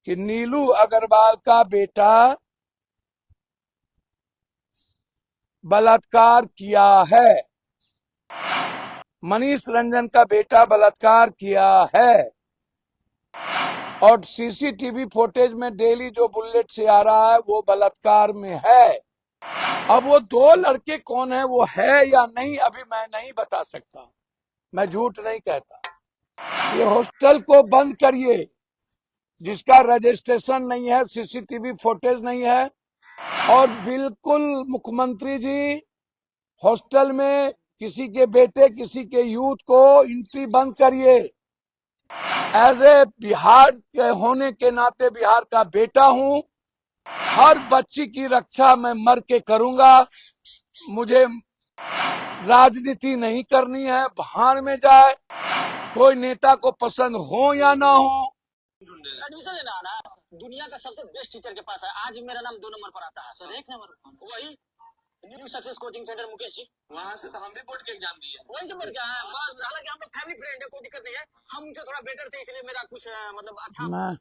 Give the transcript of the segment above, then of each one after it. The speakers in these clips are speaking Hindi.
कि नीलू अग्रवाल का बेटा बलात्कार किया है, मनीष रंजन का बेटा बलात्कार किया है, और सीसीटीवी फुटेज में डेली जो बुलेट से आ रहा है वो बलात्कार में है। अब वो दो लड़के कौन है, वो है या नहीं, अभी मैं नहीं बता सकता, मैं झूठ नहीं कहता। ये हॉस्टल को बंद करिए, जिसका रजिस्ट्रेशन नहीं है, सीसीटीवी फुटेज नहीं है, और बिल्कुल मुख्यमंत्री जी हॉस्टल में किसी के बेटे किसी के यूथ को एंट्री बंद करिए। एज ए बिहार के होने के नाते बिहार का बेटा हूं, हर बच्ची की रक्षा मैं मर के करूंगा। मुझे राजनीति नहीं करनी है, भाड़ में जाए, कोई नेता को पसंद हो या ना हो। एडमिशन लेना है ना, दुनिया का सबसे बेस्ट टीचर के पास है। आज मेरा नाम 2 नंबर पर आता है। सर 1 नंबर वही new success coaching centre Mukesh ji, वहाँ से तो हम भी बोर्ड के एग्जाम दिए, वही से बढ़ गया है। हालांकि हम लोग फैमिली फ्रेंड है, कोई दिक्कत नहीं है। हम उनसे थोड़ा बेटर थे, इसलिए मेरा कुछ मतलब अच्छा। मैं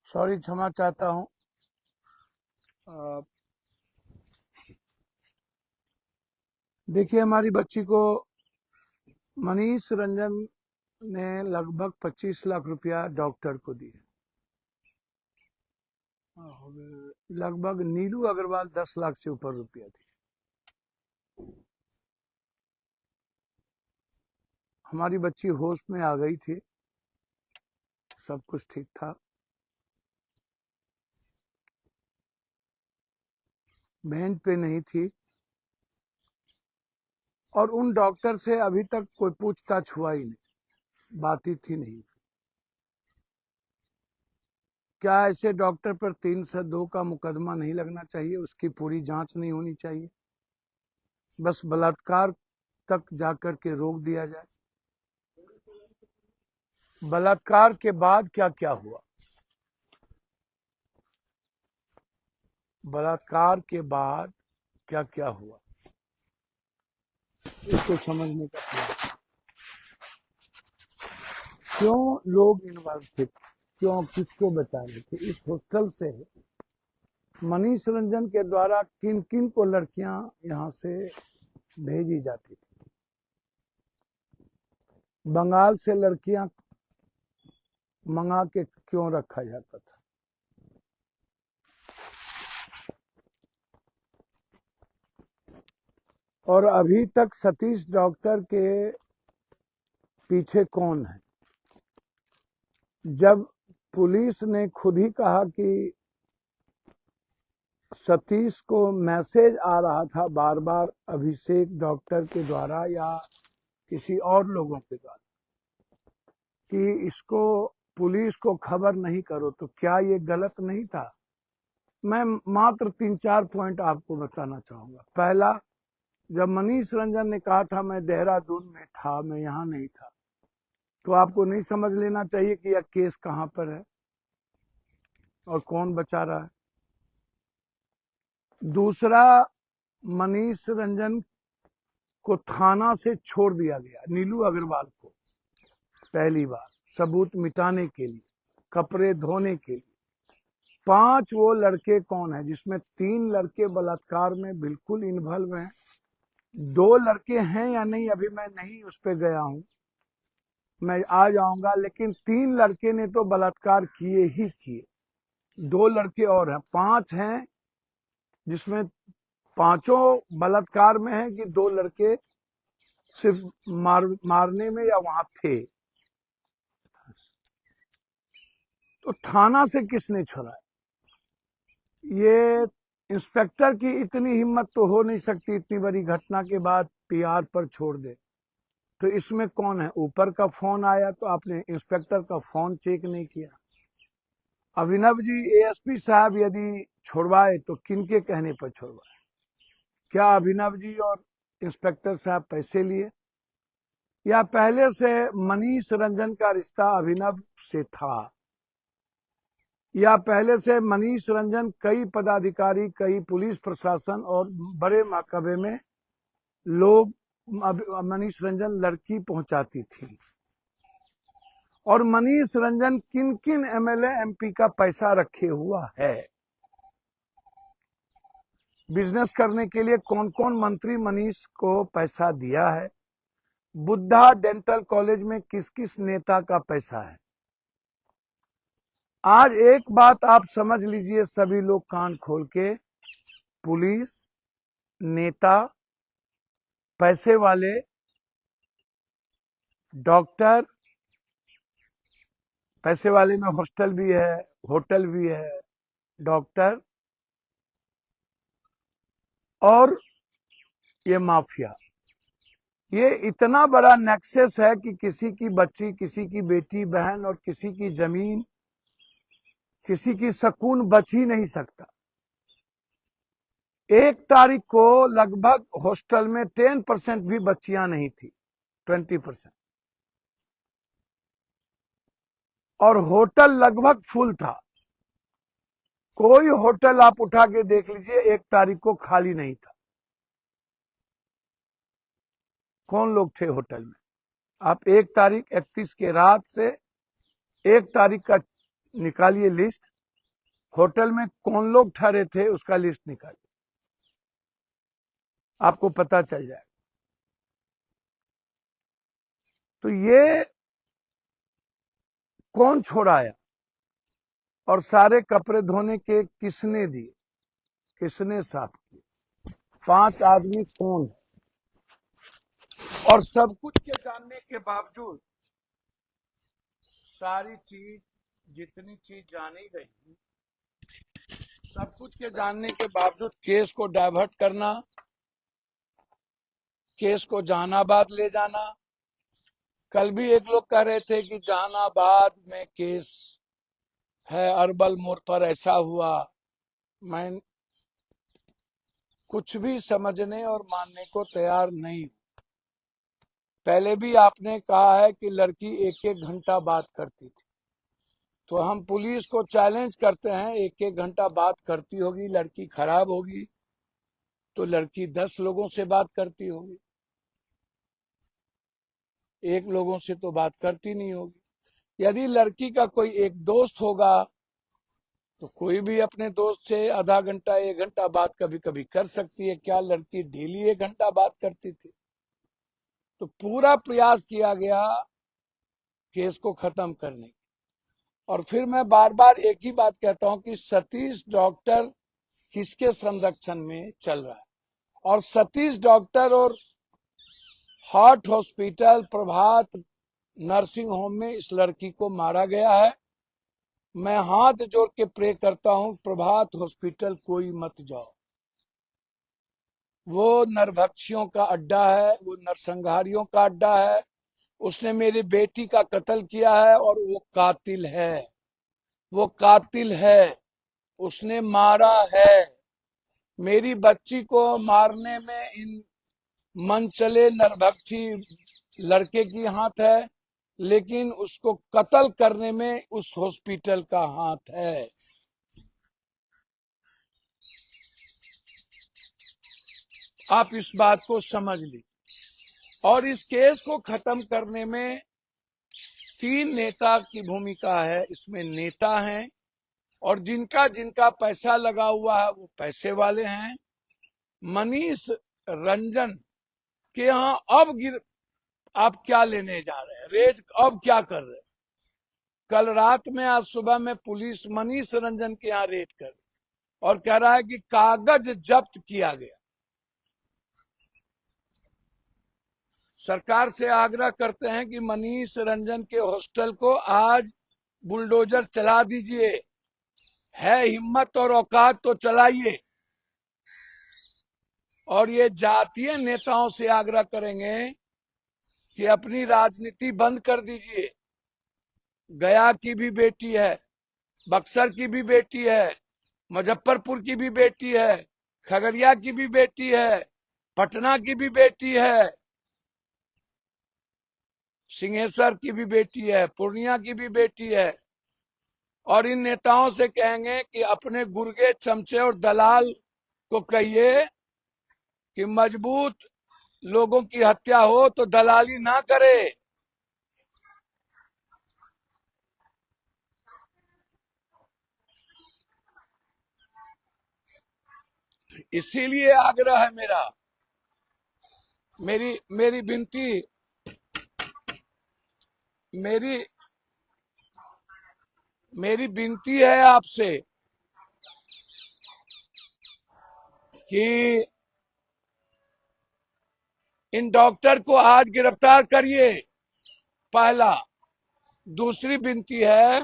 सॉरी क्षमा चाहता हूँ। देखिए, हमारी बच्ची को मनीष रंजन ने लगभग 25 लाख रुपया डॉक्टर को दिए, लगभग नीलू अग्रवाल 10 लाख से ऊपर रुपया दिए। हमारी बच्ची होश में आ गई थी, सब कुछ ठीक था, बेंच पे नहीं थी, और उन डॉक्टर से अभी तक कोई पूछताछ हुआ ही नहीं, बात ही थी नहीं। क्या ऐसे डॉक्टर पर 302 का मुकदमा नहीं लगना चाहिए? उसकी पूरी जांच नहीं होनी चाहिए? बस बलात्कार तक जाकर के रोक दिया जाए। बलात्कार के बाद क्या क्या हुआ, बलात्कार के बाद क्या क्या हुआ, इसको समझने का प्रयास। क्यों लोग इन्वॉल्व थे, क्यों, किसको बचा रहे थे? इस हॉस्टल से मनीष रंजन के द्वारा किन किन को लड़कियां यहां से भेजी जाती थी? बंगाल से लड़कियां मंगा के क्यों रखा जाता था? और अभी तक सतीश डॉक्टर के पीछे कौन है? जब पुलिस ने खुद ही कहा कि सतीश को मैसेज आ रहा था बार बार अभिषेक डॉक्टर के द्वारा या किसी और लोगों के द्वारा कि इसको पुलिस को खबर नहीं करो, तो क्या ये गलत नहीं था? मैं मात्र 3-4 पॉइंट आपको बताना चाहूंगा। पहला, जब मनीष रंजन ने कहा था मैं देहरादून में था, मैं यहाँ नहीं था, तो आपको नहीं समझ लेना चाहिए कि यह केस कहां पर है और कौन बचा रहा है। दूसरा, मनीष रंजन को थाना से छोड़ दिया गया, नीलू अग्रवाल को, पहली बार सबूत मिटाने के लिए, कपड़े धोने के लिए। 5 वो लड़के कौन है, जिसमें 3 लड़के बलात्कार में बिल्कुल इन्वॉल्व हैं, 2 लड़के हैं या नहीं अभी मैं नहीं उस पर गया हूं, मैं आ जाऊंगा, लेकिन 3 लड़के ने तो बलात्कार किए ही किए, 2 लड़के और हैं, 5 हैं, जिसमें 5 बलात्कार में है कि 2 लड़के सिर्फ मारने में या वहां थे। तो थाना से किसने छुड़ाया? ये इंस्पेक्टर की इतनी हिम्मत तो हो नहीं सकती, इतनी बड़ी घटना के बाद पीआर पर छोड़ दे। तो इसमें कौन है? ऊपर का फोन आया तो आपने इंस्पेक्टर का फोन चेक नहीं किया। अभिनव जी एएसपी साहब यदि छुड़वाए तो किनके कहने पर छुड़वाए? क्या अभिनव जी और इंस्पेक्टर साहब पैसे लिए, या पहले से मनीष रंजन का रिश्ता अभिनव से था, या पहले से मनीष रंजन कई पदाधिकारी, कई पुलिस प्रशासन और बड़े मकबे में लोग मनीष रंजन लड़की पहुंचाती थी, और मनीष रंजन किन किन एमएलए एमपी का पैसा रखे हुआ है, बिजनेस करने के लिए कौन कौन मंत्री मनीष को पैसा दिया है, बुद्धा डेंटल कॉलेज में किस किस नेता का पैसा है। आज एक बात आप समझ लीजिए सभी लोग कान खोल के, पुलिस, नेता, पैसे वाले, डॉक्टर, पैसे वाले में हॉस्टल भी है, होटल भी है, डॉक्टर, और ये माफिया, ये इतना बड़ा नेक्सस है कि किसी की बच्ची, किसी की बेटी बहन और किसी की जमीन, किसी की सुकून बच ही नहीं सकता। 1 तारीख को लगभग हॉस्टल में 10% भी बच्चियां नहीं थी, 20%, और होटल लगभग फुल था। कोई होटल आप उठा के देख लीजिए 1 तारीख को खाली नहीं था। कौन लोग थे होटल में? आप 1 तारीख 31 के रात से 1 तारीख का निकालिए लिस्ट, होटल में कौन लोग ठहरे थे उसका लिस्ट निकालिए, आपको पता चल जाएगा। तो ये कौन छोड़ाया और सारे कपड़े धोने के किसने दिए, किसने साफ किए, 5 आदमी कौन है? और सब कुछ के जानने के बावजूद, सारी चीज, जितनी चीज जानी गई, सब कुछ के जानने के बावजूद केस को डाइवर्ट करना, केस को जहानाबाद ले जाना। कल भी एक लोग कह रहे थे कि जहानाबाद में केस है, अरबल मोड़ पर ऐसा हुआ। मैं कुछ भी समझने और मानने को तैयार नहीं। पहले भी आपने कहा है कि लड़की 1-1 घंटा बात करती थी, तो हम पुलिस को चैलेंज करते हैं, 1-1 घंटा बात करती होगी, लड़की खराब होगी तो लड़की 10 लोगों से बात करती होगी, 1 लोगों से तो बात करती नहीं होगी। यदि लड़की का कोई एक दोस्त होगा तो कोई भी अपने दोस्त से आधा घंटा 1 घंटा बात कभी कभी कर सकती है। क्या लड़की डेली 1 घंटा बात करती थी? तो पूरा प्रयास किया गया केस को खत्म करने की। और फिर मैं बार बार एक ही बात कहता हूं कि सतीश डॉक्टर किसके संरक्षण में चल रहा है, और सतीश डॉक्टर और हार्ट हॉस्पिटल, प्रभात नर्सिंग होम में इस लड़की को मारा गया है। मैं हाथ जोड़ के प्रे करता हूं, प्रभात हॉस्पिटल कोई मत जाओ, वो नरभक्षियों का अड्डा है, वो नरसंहारियों का अड्डा है। उसने मेरी बेटी का कत्ल किया है और वो कातिल है, वो कातिल है, उसने मारा है। मेरी बच्ची को मारने में इन मनचले नरभक्षी लड़के की हाथ है, लेकिन उसको कत्ल करने में उस हॉस्पिटल का हाथ है। आप इस बात को समझ ली। और इस केस को खत्म करने में 3 नेता की भूमिका है। इसमें नेता हैं और जिनका जिनका पैसा लगा हुआ है वो पैसे वाले हैं। मनीष रंजन के यहाँ अब आप क्या लेने जा रहे हैं, रेड अब क्या कर रहे हैं? कल रात में, आज सुबह में पुलिस मनीष रंजन के यहाँ रेड कर और कह रहा है कि कागज जब्त किया गया। सरकार से आग्रह करते हैं कि मनीष रंजन के हॉस्टल को आज बुलडोजर चला दीजिए, है हिम्मत और औकात तो चलाइए। और ये जातीय नेताओं से आग्रह करेंगे कि अपनी राजनीति बंद कर दीजिए। गया की भी बेटी है, बक्सर की भी बेटी है, मुजफ्फरपुर की भी बेटी है, खगड़िया की भी बेटी है, पटना की भी बेटी है, सिंहेश्वर की भी बेटी है, पूर्णिया की भी बेटी है। और इन नेताओं से कहेंगे कि अपने गुर्गे, चमचे और दलाल को कहिए कि मजबूत लोगों की हत्या हो तो दलाली ना करे। इसीलिए आग्रह है मेरा, मेरी मेरी विनती, मेरी मेरी विनती है आपसे कि इन डॉक्टर को आज गिरफ्तार करिए, पहला। दूसरी विनती है,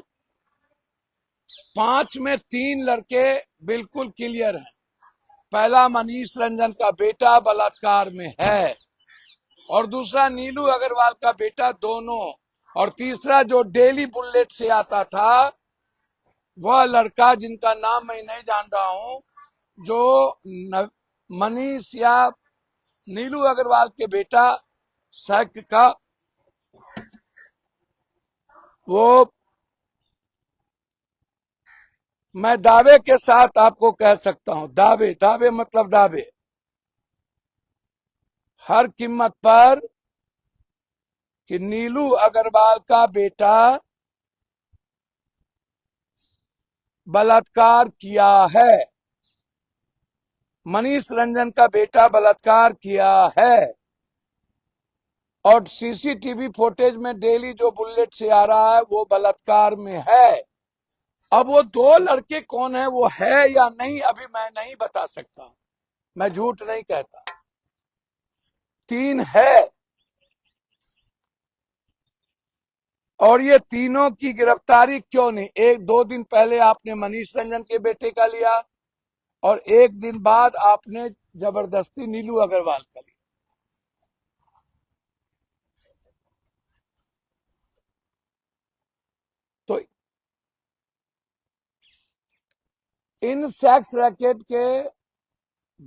5 में 3 लड़के बिल्कुल क्लियर हैं। पहला मनीष रंजन का बेटा बलात्कार में है, और दूसरा नीलू अग्रवाल का बेटा, दोनों। और तीसरा जो डेली बुलेट से आता था, वह लड़का जिनका नाम मैं नहीं जान रहा हूं, जो मनीष या नीलू अग्रवाल के बेटा शक का, वो मैं दावे के साथ आपको कह सकता हूं, दावे मतलब दावे, हर कीमत पर, कि नीलू अग्रवाल का बेटा बलात्कार किया है, मनीष रंजन का बेटा बलात्कार किया है। और सीसीटीवी फुटेज में डेली जो बुलेट से आ रहा है वो बलात्कार में है। अब वो 2 लड़के कौन है, वो है या नहीं, अभी मैं नहीं बता सकता, मैं झूठ नहीं कहता। 3 है, और ये तीनों की गिरफ्तारी क्यों नहीं? 1-2 दिन पहले आपने मनीष रंजन के बेटे का लिया, और 1 दिन बाद आपने जबरदस्ती नीलू अग्रवाल का लिया। तो इन सेक्स रैकेट के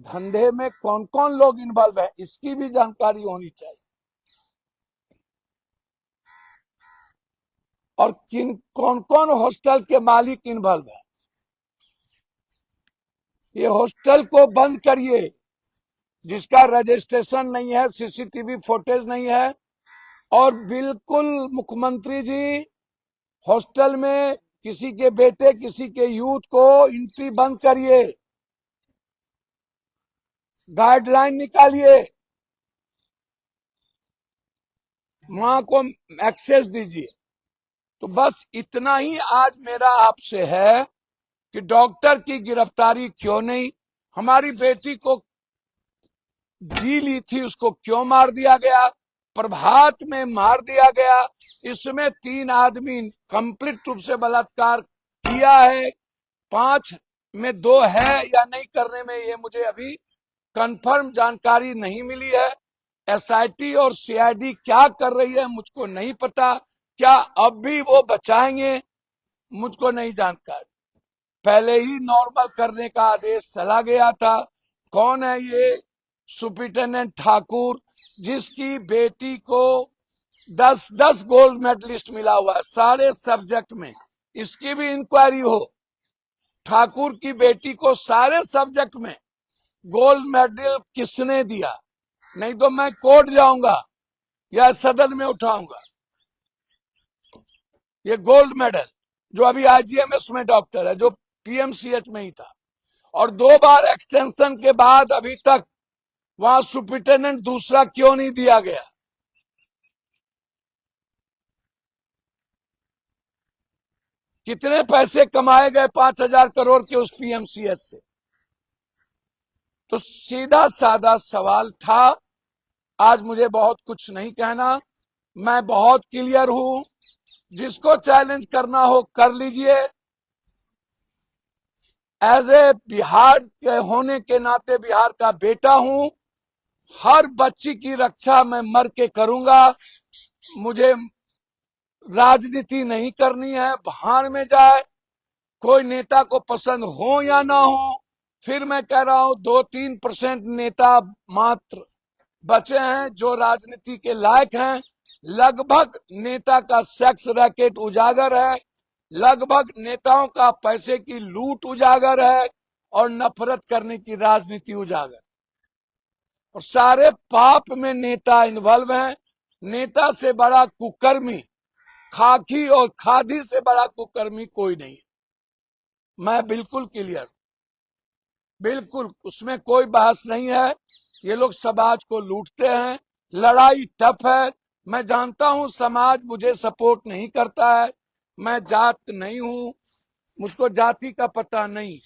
धंधे में कौन कौन लोग इन्वॉल्व है, इसकी भी जानकारी होनी चाहिए। और कौन कौन हॉस्टल के मालिक इन्वॉल्व है, ये हॉस्टल को बंद करिए, जिसका रजिस्ट्रेशन नहीं है, सीसीटीवी फुटेज नहीं है। और बिल्कुल मुख्यमंत्री जी, हॉस्टल में किसी के बेटे, किसी के यूथ को एंट्री बंद करिए, गाइडलाइन निकालिए, वहां को एक्सेस दीजिए। तो बस इतना ही आज मेरा आपसे है कि डॉक्टर की गिरफ्तारी क्यों नहीं, हमारी बेटी को जी ली थी, उसको क्यों मार दिया गया, प्रभात में मार दिया गया। इसमें 3 आदमी कंप्लीट रूप से बलात्कार किया है, 5 में 2 है या नहीं करने में, ये मुझे अभी कंफर्म जानकारी नहीं मिली है। एसआईटी और सीआईडी क्या कर रही है मुझको नहीं पता, क्या अब भी वो बचाएंगे मुझको नहीं जानकारी। पहले ही नॉर्मल करने का आदेश चला गया था। कौन है ये सुप्रिंटेंडेंट ठाकुर, जिसकी बेटी को 10 गोल्ड मेडलिस्ट मिला हुआ है सारे सब्जेक्ट में, इसकी भी इंक्वायरी हो। ठाकुर की बेटी को सारे सब्जेक्ट में गोल्ड मेडल किसने दिया, नहीं तो मैं कोर्ट जाऊंगा या सदन में उठाऊंगा। ये गोल्ड मेडल जो अभी आईजीएमएस में डॉक्टर है, जो पीएमसीएच में ही था, और 2 बार एक्सटेंशन के बाद अभी तक वहां सुप्रिंटेंडेंट दूसरा क्यों नहीं दिया गया? कितने पैसे कमाए गए 5,000 करोड़ के उस पीएमसीएच से? तो सीधा साधा सवाल था। आज मुझे बहुत कुछ नहीं कहना, मैं बहुत क्लियर हूं, जिसको चैलेंज करना हो कर लीजिए। एज ए बिहार के होने के नाते बिहार का बेटा हूं, हर बच्ची की रक्षा मैं मर के करूंगा। मुझे राजनीति नहीं करनी है, भाड़ में जाए, कोई नेता को पसंद हो या ना हो। फिर मैं कह रहा हूं 2-3% नेता मात्र बचे हैं जो राजनीति के लायक हैं। लगभग नेता का सेक्स रैकेट उजागर है, लगभग नेताओं का पैसे की लूट उजागर है, और नफरत करने की राजनीति उजागर। और सारे पाप में नेता इन्वॉल्व हैं। नेता से बड़ा कुकर्मी, खाकी और खादी से बड़ा कुकर्मी कोई नहीं। मैं बिल्कुल क्लियर। बिल्कुल उसमें कोई बहस नहीं है। ये लोग समाज को लूटते हैं, लड़ाई टफ है। मैं जानता हूं समाज मुझे सपोर्ट नहीं करता है, मैं जात नहीं हूं, मुझको जाति का पता नहीं।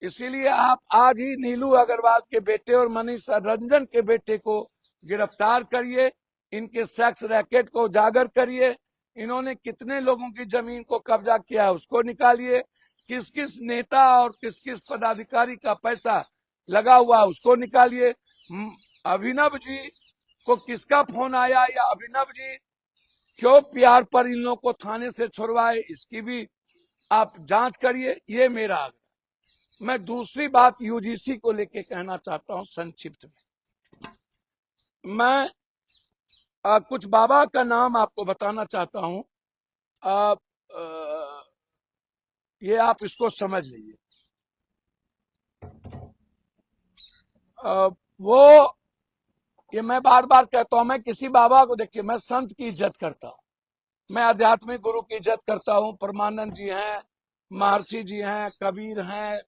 इसीलिए आप आज ही नीलू अग्रवाल के बेटे और मनीष रंजन के बेटे को गिरफ्तार करिए, इनके सेक्स रैकेट को उजागर करिए, इन्होंने कितने लोगों की जमीन को कब्जा किया है उसको निकालिए, किस किस नेता और किस किस पदाधिकारी का पैसा लगा हुआ है उसको निकालिए। अभिनव जी को किसका फोन आया या अभिनव जी क्यों प्यार पर इन लोगों को थाने से छुड़वाए, इसकी भी आप जांच करिए, ये मेरा आग्रह। मैं दूसरी बात यूजीसी को लेके कहना चाहता हूं संक्षिप्त में। मैं कुछ बाबा का नाम आपको बताना चाहता हूं, ये आप इसको समझ लीजिए। वो ये मैं बार बार कहता हूं, मैं किसी बाबा को, देखिए मैं संत की इज्जत करता हूं, मैं आध्यात्मिक गुरु की इज्जत करता हूं, परमानंद जी हैं, महर्षि जी हैं, कबीर हैं,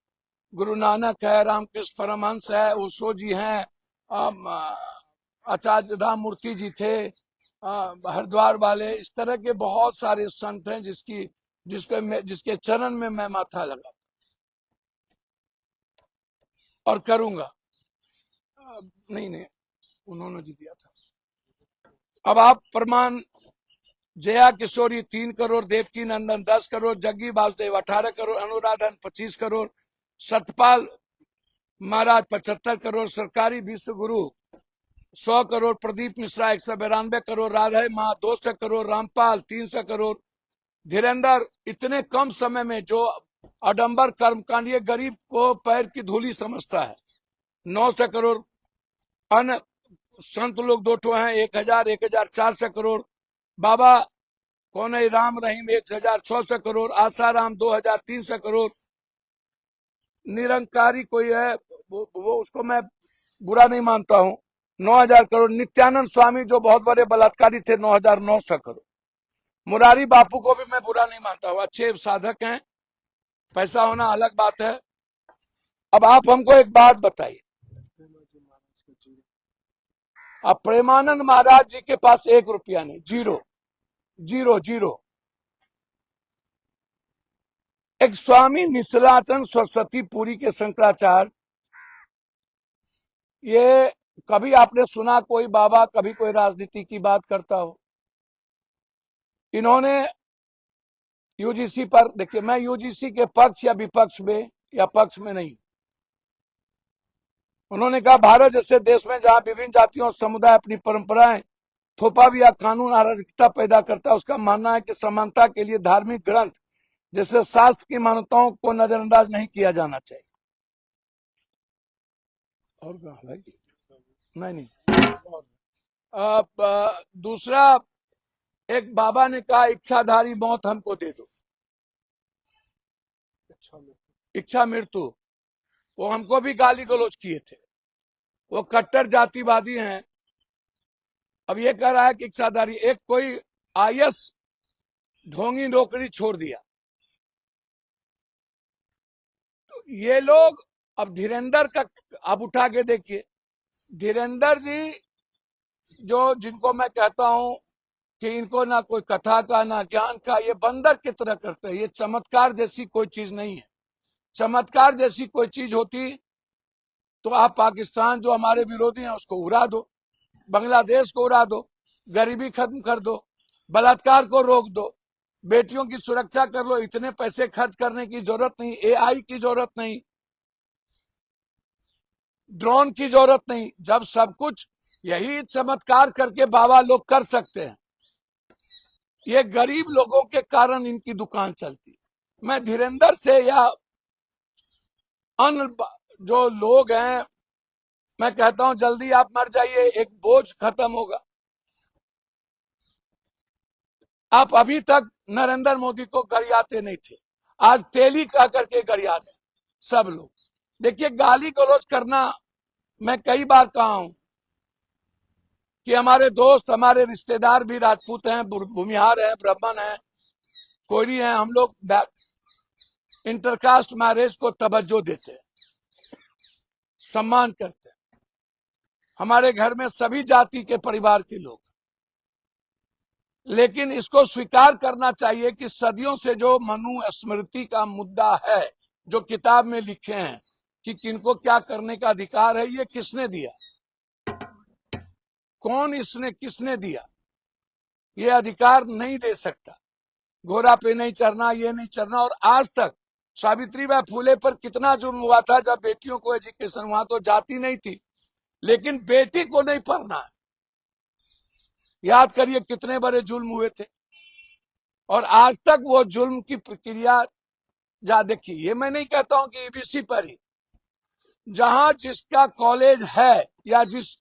गुरु नानक है, रामकृष्ण परमहंस है, ओशो जी हैं, आचार्य राम मूर्ति जी थे, हरिद्वार वाले, इस तरह के बहुत सारे संत हैं जिसके चरण में मैं माथा लगा और करूंगा। नहीं उन्होंने जी दिया था। अब आप प्रमाण, जया किशोरी 3 करोड़, देवकी नंदन 10 करोड़, जग्गी वासुदेव 18 करोड़, अनुराधन 25 करोड़, सतपाल महाराज 75 करोड़, सरकारी विश्व गुरु 100 करोड़, प्रदीप मिश्रा 192 करोड़, राधा माँ 200 करोड़, रामपाल 300 करोड़, धीरेन्द्र इतने कम समय में जो आडंबर कर्मकांड, ये गरीब को पैर की धूली समझता है, 900 करोड़। अन्य संत लोग 2 हैं, 1400 करोड़। बाबा कौन है, राम रहीम 1600 करोड़, आसाराम 2300 करोड़, निरंकारी कोई है वो उसको मैं बुरा नहीं मानता हूं, 9000 करोड़। नित्यानंद स्वामी जो बहुत बड़े बलात्कारी थे, 9900 करोड़। मुरारी बापू को भी मैं बुरा नहीं मानता हूं, अच्छे साधक हैं, पैसा होना अलग बात है। अब आप हमको एक बात बताइए, अब प्रेमानंद महाराज जी के पास 1 रुपया नहीं, जीरो। एक स्वामी निश्चलाचरण सरस्वती पुरी के शंकराचार्य, ये कभी आपने सुना कोई बाबा कभी कोई राजनीति की बात करता हो? इन्होंने यूजीसी पर, देखिए मैं यूजीसी के पक्ष या विपक्ष में या पक्ष में नहीं, उन्होंने कहा भारत जैसे देश में जहां विभिन्न जातियों और समुदाय अपनी परंपराएं थोपा भी या कानून अराजकता पैदा करता है, उसका मानना है कि समानता के लिए धार्मिक ग्रंथ जैसे शास्त्र की मान्यताओं को नजरअंदाज नहीं किया जाना चाहिए। और भाई नहीं दूसरा, एक बाबा ने कहा इच्छाधारी मौत हमको दे दो, इच्छा मृत्यु, वो हमको भी गाली गलौज किए थे, वो कट्टर जातिवादी हैं। अब ये कह रहा है कि इच्छाधारी, एक कोई आईएएस ढोंगी नौकरी छोड़ दिया, तो ये लोग, अब धीरेन्द्र का आप उठा के देखिए, धीरेन्द्र जी जो जिनको मैं कहता हूं कि इनको ना कोई कथा का ना ज्ञान का, ये बंदर की तरह करते हैं, ये चमत्कार जैसी कोई चीज नहीं है। चमत्कार जैसी कोई चीज होती तो आप पाकिस्तान जो हमारे विरोधी हैं उसको उड़ा दो, बांग्लादेश को उड़ा दो, गरीबी खत्म कर दो, बलात्कार को रोक दो, बेटियों की सुरक्षा कर लो, इतने पैसे खर्च करने की जरूरत नहीं, एआई की जरूरत नहीं, ड्रोन की जरूरत नहीं, जब सब कुछ यही चमत्कार करके बाबा लोग कर सकते हैं। ये गरीब लोगों के कारण इनकी दुकान चलती है। मैं धीरेन्द्र से या अन्य जो लोग हैं, मैं कहता हूं जल्दी आप मर जाइए, एक बोझ खत्म होगा। आप अभी तक नरेंद्र मोदी को गरियाते नहीं थे, आज तेली कह करके गरिया रहे सब लोग। देखिए गाली गलौज करना, मैं कई बार कहा हूं कि हमारे दोस्त हमारे रिश्तेदार भी राजपूत हैं, भूमिहार हैं, ब्राह्मण हैं, कोयरी हैं, हम लोग इंटरकास्ट मैरिज को तवज्जो देते हैं। सम्मान करते हैं। हमारे घर में सभी जाति के परिवार के लोग, लेकिन इसको स्वीकार करना चाहिए कि सदियों से जो मनुस्मृति का मुद्दा है, जो किताब में लिखे हैं कि किनको क्या करने का अधिकार है, ये किसने दिया, कौन इसने किसने दिया? ये अधिकार नहीं दे सकता। घोड़ा पे नहीं चढ़ना, ये नहीं चढ़ना। और आज तक सावित्रीबाई फुले पर कितना जुर्म हुआ था जब बेटियों को एजुकेशन, वहां तो जाति नहीं थी, लेकिन बेटी को नहीं पढ़ना है। याद करिए कितने बड़े जुल्म हुए थे, और आज तक वो जुल्म की प्रक्रिया जा देखिए। ये मैं नहीं कहता हूं कि ईबीसी पर ही, जहां जिसका कॉलेज है या जिस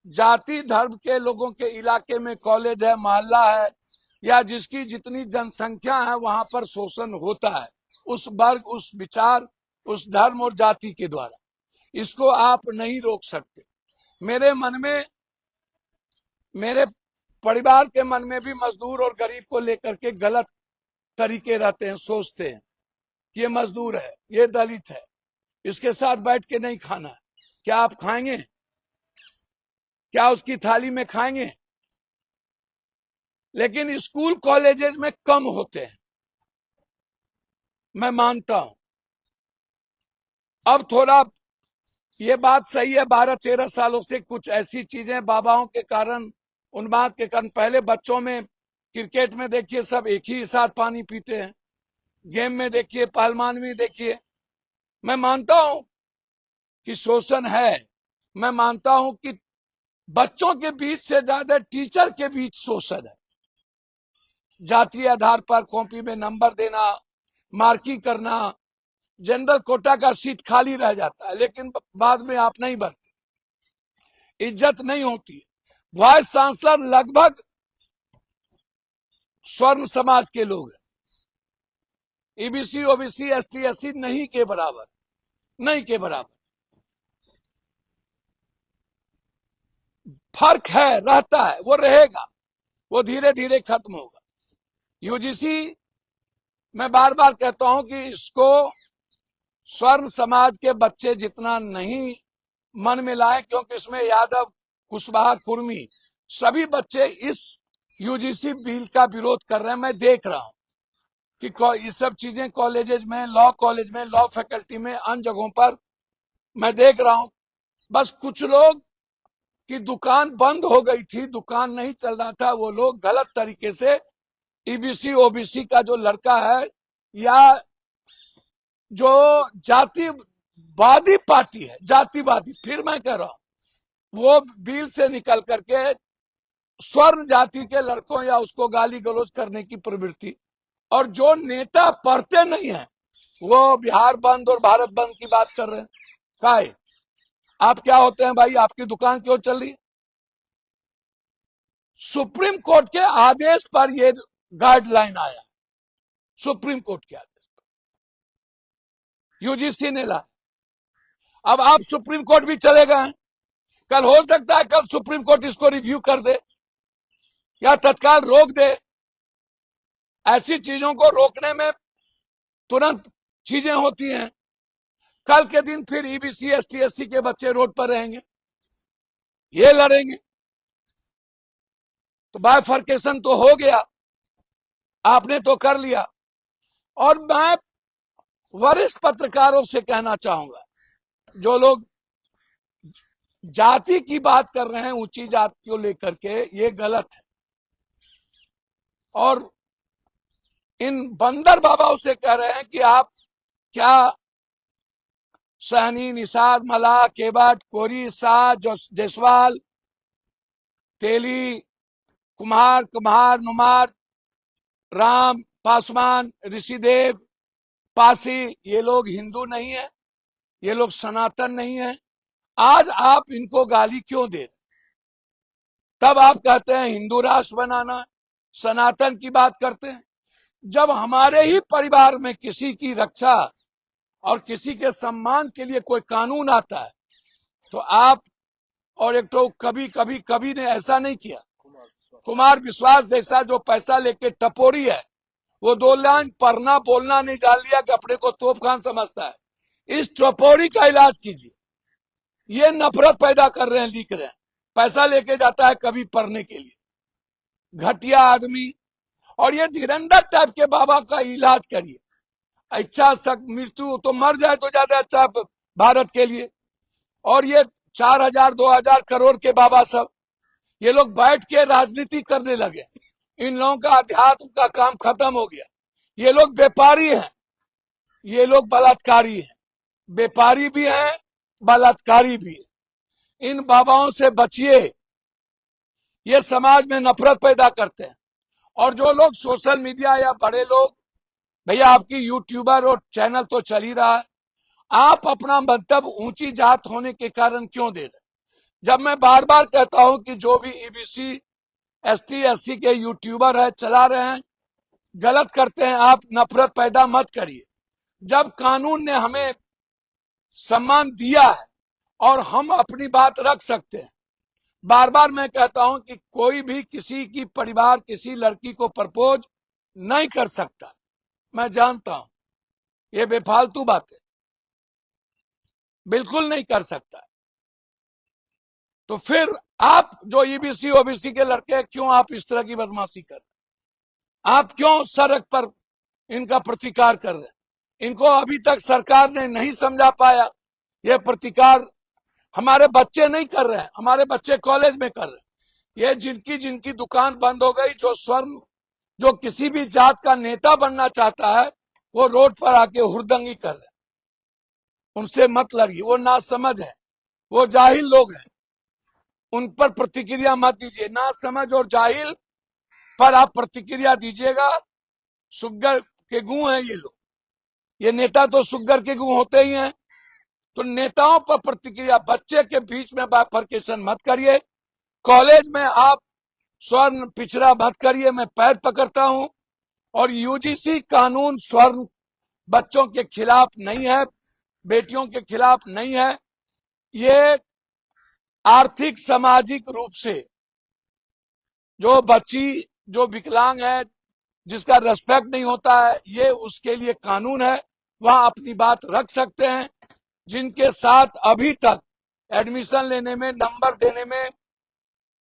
जाति धर्म के लोगों के इलाके में कॉलेज है, मोहल्ला है, या जिसकी जितनी जनसंख्या है, वहां पर शोषण होता है उस वर्ग, उस विचार, उस धर्म और जाति के द्वारा। इसको आप नहीं रोक सकते। मेरे मन में, मेरे परिवार के मन में भी मजदूर और गरीब को लेकर के गलत तरीके रहते हैं, सोचते हैं कि ये मजदूर है, ये दलित है, इसके साथ बैठ के नहीं खाना है। क्या आप खाएंगे? क्या उसकी थाली में खाएंगे? लेकिन स्कूल कॉलेजेस में कम होते हैं, मैं मानता हूं। अब थोड़ा ये बात सही है, 12-13 सालों से कुछ ऐसी चीजें बाबाओं के कारण, उन्माद के कारण, पहले बच्चों में क्रिकेट में देखिए सब एक ही साथ पानी पीते हैं, गेम में देखिए, पहलवान में देखिए। मैं मानता हूं कि शोषण है, मैं मानता हूं कि बच्चों के बीच से ज्यादा टीचर के बीच शोषण है। जातीय आधार पर कॉपी में नंबर देना, मार्किंग करना, जनरल कोटा का सीट खाली रह जाता है, लेकिन बाद में आप नहीं बनते, इज्जत नहीं होती है। वाइस चांसलर लगभग स्वर्ण समाज के लोग हैं, ईबीसी, ओबीसी, एसटी, एससी नहीं के बराबर, नहीं के बराबर। फर्क है, रहता है, वो रहेगा, वो धीरे धीरे खत्म होगा। यूजीसी, मैं बार बार कहता हूं कि इसको स्वर्ण समाज के बच्चे जितना नहीं मन में लाए, क्योंकि इसमें यादव, कुशवाहा, कुर्मी सभी बच्चे इस यूजीसी बिल का विरोध कर रहे हैं। मैं देख रहा हूं कि ये सब चीजें कॉलेजेस में, लॉ कॉलेज में, लॉ फैकल्टी में, अन्य जगहों पर मैं देख रहा हूं। बस कुछ लोग की दुकान बंद हो गई थी, दुकान नहीं चल रहा था, वो लोग गलत तरीके से ईबीसी ओबीसी का जो लड़का है या जो जातिवादी पार्टी है, जातिवादी, फिर मैं कह रहा हूं, वो बिल से निकल करके स्वर्ण जाति के लड़कों या उसको गाली गलौज करने की प्रवृत्ति, और जो नेता पढ़ते नहीं है वो बिहार बंद और भारत बंद की बात कर रहे हैं। काय आप क्या होते हैं भाई? आपकी दुकान क्यों चल रही है? सुप्रीम कोर्ट के आदेश पर ये गाइडलाइन आया, सुप्रीम कोर्ट के आदेश पर यूजीसी ने ला। अब आप सुप्रीम कोर्ट भी चले गए, कल हो सकता है कल सुप्रीम कोर्ट इसको रिव्यू कर दे या तत्काल रोक दे। ऐसी चीजों को रोकने में तुरंत चीजें होती हैं। कल के दिन फिर ईबीसी, एसटी, एससी के बच्चे रोड पर रहेंगे, ये लड़ेंगे, तो बाइफर्केशन तो हो गया, आपने तो कर लिया। और मैं वरिष्ठ पत्रकारों से कहना चाहूंगा, जो लोग जाति की बात कर रहे हैं, ऊंची जाति को लेकर के, ये गलत है। और इन बंदर बाबाओं से कह रहे हैं कि आप क्या सहनी, निषाद, मलाह, केवट, कोरी, शाह, जायसवाल, तेली, कुम्हार, नुमार, राम, पासवान, ऋषिदेव, पासी, ये लोग हिंदू नहीं है, ये लोग सनातन नहीं है। आज आप इनको गाली क्यों दे रहे? तब आप कहते हैं हिंदू राष्ट्र बनाना, सनातन की बात करते हैं। जब हमारे ही परिवार में किसी की रक्षा और किसी के सम्मान के लिए कोई कानून आता है, तो आप, और एक तो कभी ने ऐसा नहीं किया, कुमार विश्वास जैसा जो पैसा लेके टपोरी है, वो 2 लाइन पढ़ना बोलना नहीं जान लिया कि अपने को तोप खान समझता है। इस टपोरी का इलाज कीजिए, ये नफरत पैदा कर रहे हैं, लिख रहे हैं, पैसा लेके जाता है कभी पढ़ने के लिए, घटिया आदमी। और ये धीरेन्द्र टाइप के बाबा का इलाज करिए, इच्छा सक मृत्यु तो मर जाए तो ज्यादा अच्छा भारत के लिए। और ये 4,000 2,000 करोड़ के बाबा सब, ये लोग बैठ के राजनीति करने लगे, इन लोगों का अध्यात्म का काम खत्म हो गया। ये लोग व्यापारी हैं, ये लोग बलात्कारी हैं, व्यापारी भी हैं, बलात्कारी भी हैं। इन बाबाओं से बचिए, ये समाज में नफरत पैदा करते हैं। और जो लोग सोशल मीडिया या बड़े लोग, भैया आपकी यूट्यूबर और चैनल तो चल ही रहा है, आप अपना मंतव्य ऊंची जात होने के कारण क्यों दे रहे? जब मैं बार बार कहता हूं कि जो भी ईबीसी एसटी एससी के यूट्यूबर है चला रहे हैं, गलत करते हैं, आप नफरत पैदा मत करिए। जब कानून ने हमें सम्मान दिया है और हम अपनी बात रख सकते हैं, बार बार मैं कहता हूं कि कोई भी किसी की परिवार किसी लड़की को प्रपोज नहीं कर सकता। मैं जानता हूं ये बेफालतू बातें, बिल्कुल नहीं कर सकता। तो फिर आप जो ईबीसी ओबीसी के लड़के क्यों आप इस तरह की बदमाशी कर रहे? आप क्यों सड़क पर इनका प्रतिकार कर रहे? इनको अभी तक सरकार ने नहीं समझा पाया। ये प्रतिकार हमारे बच्चे नहीं कर रहे हैं, हमारे बच्चे कॉलेज में कर रहे हैं। ये जिनकी जिनकी दुकान बंद हो गई, जो स्वर्ण जो किसी भी जात का नेता बनना चाहता है, वो रोड पर आके हुड़दंगी कर रहे हैं। उनसे मत लड़िए, वो नासमझ है, वो जाहिल लोग हैं, उन पर प्रतिक्रिया मत दीजिए। नासमझ और जाहिल पर आप प्रतिक्रिया दीजिएगा, सुग्गर के गू हैं ये लोग, ये नेता तो सुग्गर के गू होते ही हैं। तो नेताओं पर प्रतिक्रिया, बच्चे के बीच में बाइफरकेशन मत करिए, कॉलेज में आप स्वर्ण पिछड़ा मत करिए, मैं पैर पकड़ता हूं। और यूजीसी कानून स्वर्ण बच्चों के खिलाफ नहीं है, बेटियों के खिलाफ नहीं है। ये आर्थिक सामाजिक रूप से जो बच्ची जो विकलांग है, जिसका रेस्पेक्ट नहीं होता है, ये उसके लिए कानून है, वहां अपनी बात रख सकते हैं। जिनके साथ अभी तक एडमिशन लेने में, नंबर देने में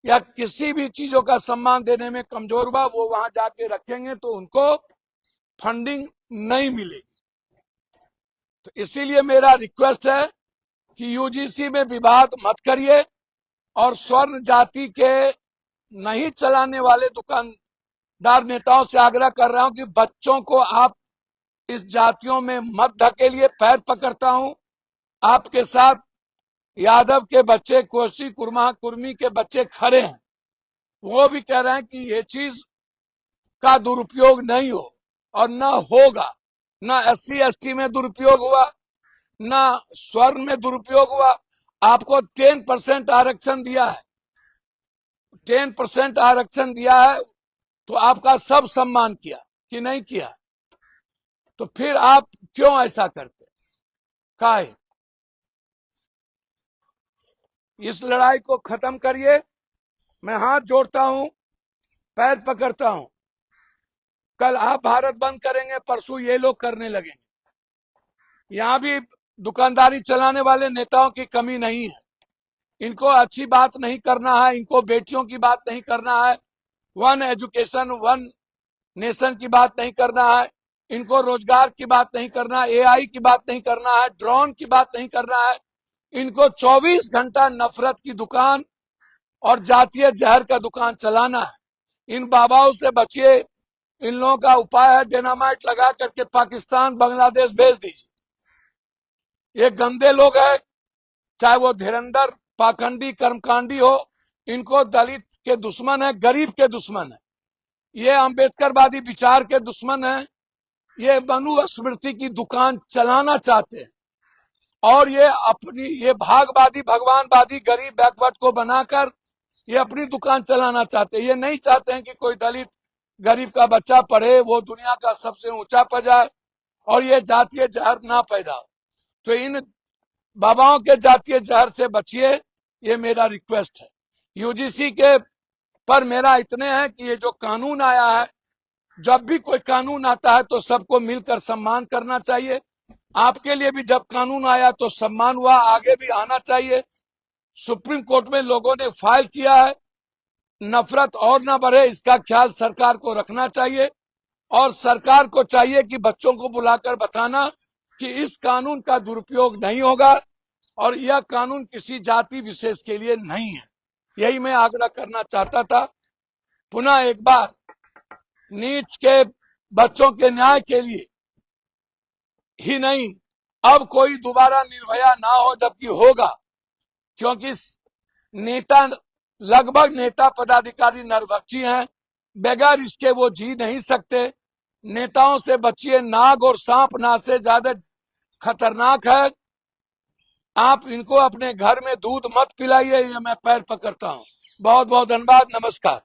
या किसी भी चीजों का सम्मान देने में कमजोर हुआ, वो वहां जाके रखेंगे तो उनको फंडिंग नहीं मिलेगी। तो इसीलिए मेरा रिक्वेस्ट है कि यूजीसी में विवाद मत करिए। और स्वर्ण जाति के नहीं चलाने वाले दुकानदार नेताओं से आग्रह कर रहा हूं कि बच्चों को आप इस जातियों में मत धकेलिए, पैर पकड़ता हूं। आपके साथ यादव के बच्चे, कोसी कुर्मा कुर्मी के बच्चे खड़े हैं, वो भी कह रहे हैं कि ये चीज का दुरुपयोग नहीं हो और न होगा। न एससी एसटी में दुरुपयोग हुआ, न स्वर्ण में दुरुपयोग हुआ। आपको 10% आरक्षण दिया है, 10% आरक्षण दिया है, तो आपका सब सम्मान किया कि नहीं किया? तो फिर आप क्यों ऐसा करते? काहे? इस लड़ाई को खत्म करिए। मैं हाथ जोड़ता हूं, पैर पकड़ता हूं। कल आप भारत बंद करेंगे, परसों ये लोग करने लगेंगे। यहां भी दुकानदारी चलाने वाले नेताओं की कमी नहीं है। इनको अच्छी बात नहीं करना है, इनको बेटियों की बात नहीं करना है, वन एजुकेशन वन नेशन की बात नहीं करना है, इनको रोजगार की बात नहीं करना है, एआई की बात नहीं करना है, ड्रोन की बात नहीं करना है। इनको 24 घंटा नफरत की दुकान और जातीय जहर का दुकान चलाना है। इन बाबाओं से बचिए। इन लोगों का उपाय है डेनामाइट लगा करके पाकिस्तान बांग्लादेश भेज दीजिए। ये गंदे लोग हैं, चाहे वो धीरेन्द्र पाखंडी कर्मकांडी हो, इनको दलित के दुश्मन है, गरीब के दुश्मन है, ये अम्बेडकरवादी विचार के दुश्मन है, ये मनुस्मृति की दुकान चलाना चाहते हैं। और ये अपनी ये भागवादी भगवानवादी गरीब बैकवर्ड को बनाकर ये अपनी दुकान चलाना चाहते हैं। ये नहीं चाहते हैं कि कोई दलित गरीब का बच्चा पढ़े, वो दुनिया का सबसे ऊंचा पर जाए और ये जातीय जहर ना पैदा हो। तो इन बाबाओं के जातीय जहर से बचिए, ये मेरा रिक्वेस्ट है। यूजीसी के पर मेरा इतने हैं कि ये जो कानून आया है, जब भी कोई कानून आता है तो सबको मिलकर सम्मान करना चाहिए। आपके लिए भी जब कानून आया तो सम्मान हुआ, आगे भी आना चाहिए। सुप्रीम कोर्ट में लोगों ने फाइल किया है। नफरत और ना बढ़े, इसका ख्याल सरकार को रखना चाहिए और सरकार को चाहिए कि बच्चों को बुलाकर बताना कि इस कानून का दुरुपयोग नहीं होगा और यह कानून किसी जाति विशेष के लिए नहीं है। यही मैं आग्रह करना चाहता था। पुनः एक बार नीच के बच्चों के न्याय के लिए ही नहीं, अब कोई दोबारा निर्भया ना हो, जबकि होगा, क्योंकि नेता लगभग नेता पदाधिकारी नरभक्षी हैं, बगैर इसके वो जी नहीं सकते। नेताओं से बचिए, नाग और सांप नाग से ज्यादा खतरनाक है। आप इनको अपने घर में दूध मत पिलाइए, ये मैं पैर पकड़ता हूं। बहुत बहुत धन्यवाद, नमस्कार।